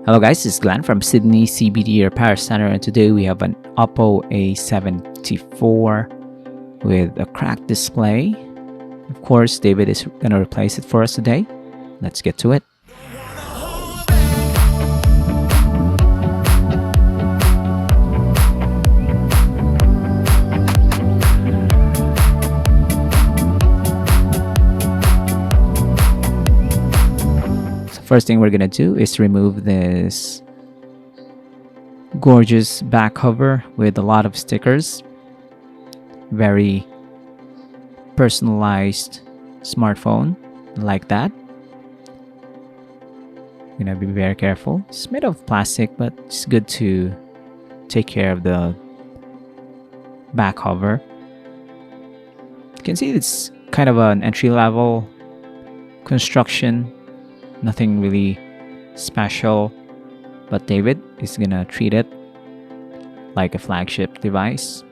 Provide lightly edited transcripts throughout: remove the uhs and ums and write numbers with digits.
Hello guys, it's Glenn from Sydney CBD Repair Centre, and today we have an Oppo A74 with a cracked display. Of course, David is going to replace it for us today. Let's get to it. First thing we're gonna do is remove this gorgeous back cover with a lot of stickers. Very personalized smartphone like that. You're gonna be very careful. It's made of plastic, but it's good to take care of the back cover. You can see it's kind of an entry-level construction. Nothing really special, but David is gonna treat it like a flagship device.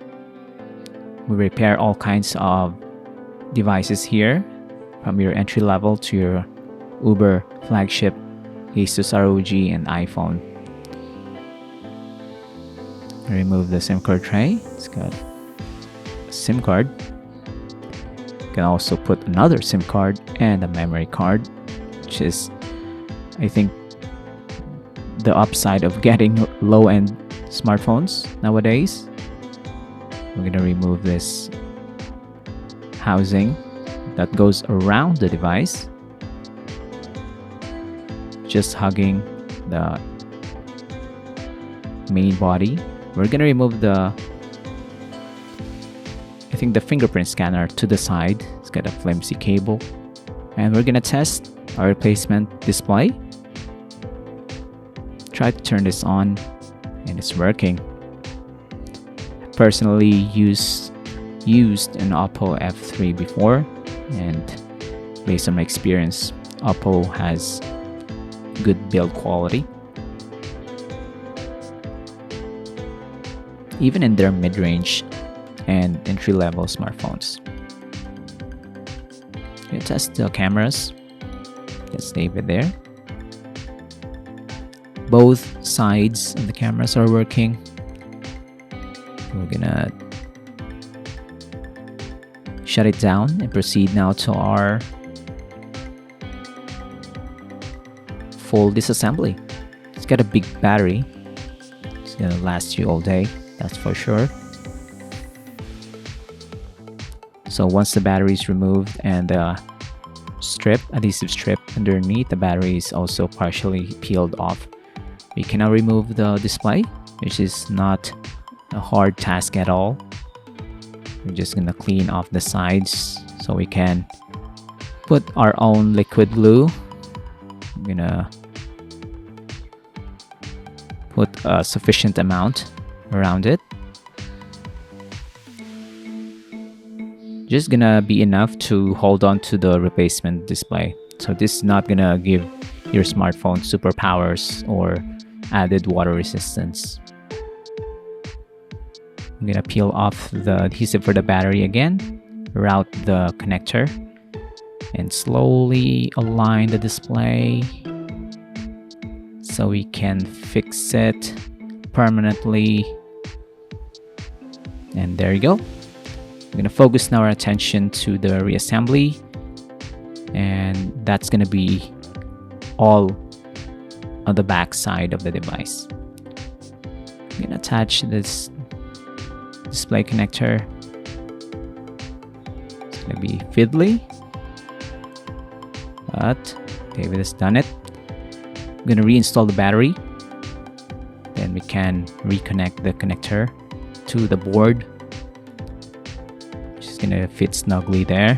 We repair all kinds of devices here, from your entry level to your Uber flagship Asus ROG and iPhone. Remove the SIM card tray. It's got a SIM card. You can also put another SIM card and a memory card, which is, I think, the upside of getting low-end smartphones nowadays. We're gonna remove this housing that goes around the device, just hugging the main body. We're gonna remove the fingerprint scanner to the side. It's got a flimsy cable, and we're gonna test our replacement display. Try to turn this on, and it's working. Personally used an Oppo F3 before, and based on my experience, Oppo has good build quality. Even in their mid-range and entry-level smartphones. You test the cameras. Let's leave it there. Both sides of the cameras are working. We're gonna shut it down and proceed now to our full disassembly. It's got a big battery. It's gonna last you all day, that's for sure. So once the battery is removed and the adhesive strip underneath the battery is also partially peeled off, we can now remove the display, which is not a hard task at all. We're just gonna clean off the sides so we can put our own liquid glue. I'm gonna put a sufficient amount around it. Just gonna be enough to hold on to the replacement display. So this is not gonna give your smartphone superpowers or added water resistance. I'm gonna peel off the adhesive for the battery again, route the connector, and slowly align the display so we can fix it permanently. And there you go. We're gonna focus now our attention to the reassembly, and that's gonna be all on the back side of the device. I'm gonna attach this display connector. It's gonna be fiddly, but David has done it. I'm gonna reinstall the battery, then we can reconnect the connector to the board. Just gonna fit snugly there.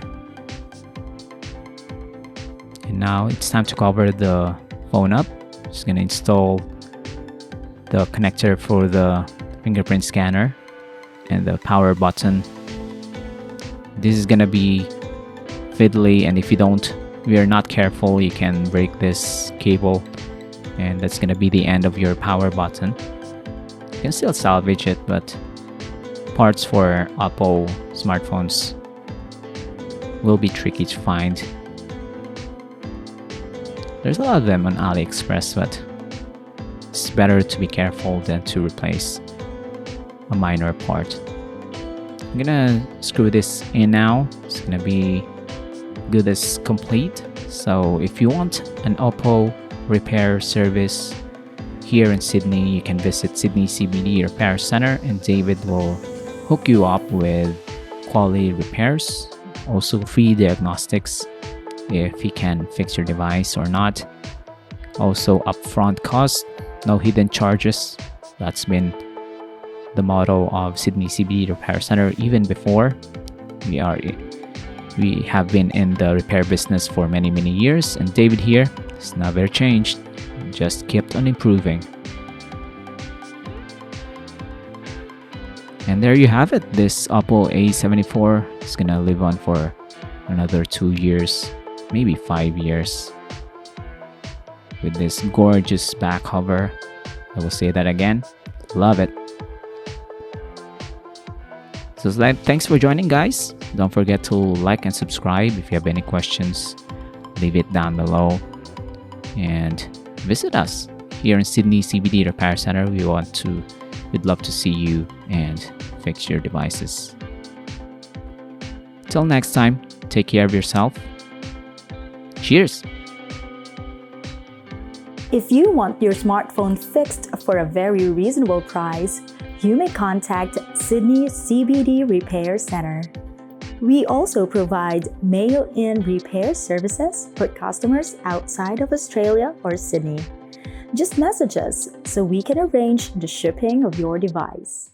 And now it's time to cover the phone up. Just gonna install the connector for the fingerprint scanner and the power button. This is gonna be fiddly, and if we are not careful, you can break this cable, and that's gonna be the end of your power button. You can still salvage it, but parts for Oppo smartphones will be tricky to find. There's a lot of them on AliExpress, but it's better to be careful than to replace a minor part. I'm gonna screw this in now. It's gonna be good as complete. So if you want an Oppo repair service here in Sydney, you can visit Sydney CBD Repair Centre, and David will hook you up with quality repairs, also free diagnostics if he can fix your device or not. Also upfront cost, no hidden charges. That's been the motto of Sydney CBD Repair Centre even before. We have been in the repair business for many years, and David here has never changed, just kept on improving. And there you have it. This Oppo A74 is gonna live on for another 2 years, maybe 5 years, with this gorgeous back cover. I will say that again, love it. So thanks for joining, guys. Don't forget to like and subscribe. If you have any questions, leave it down below, and visit us here in Sydney CBD Repair Centre. We'd love to see you and fix your devices. Till next time, take care of yourself. Cheers! If you want your smartphone fixed for a very reasonable price, you may contact Sydney CBD Repair Centre. We also provide mail-in repair services for customers outside of Australia or Sydney. Just message us so we can arrange the shipping of your device.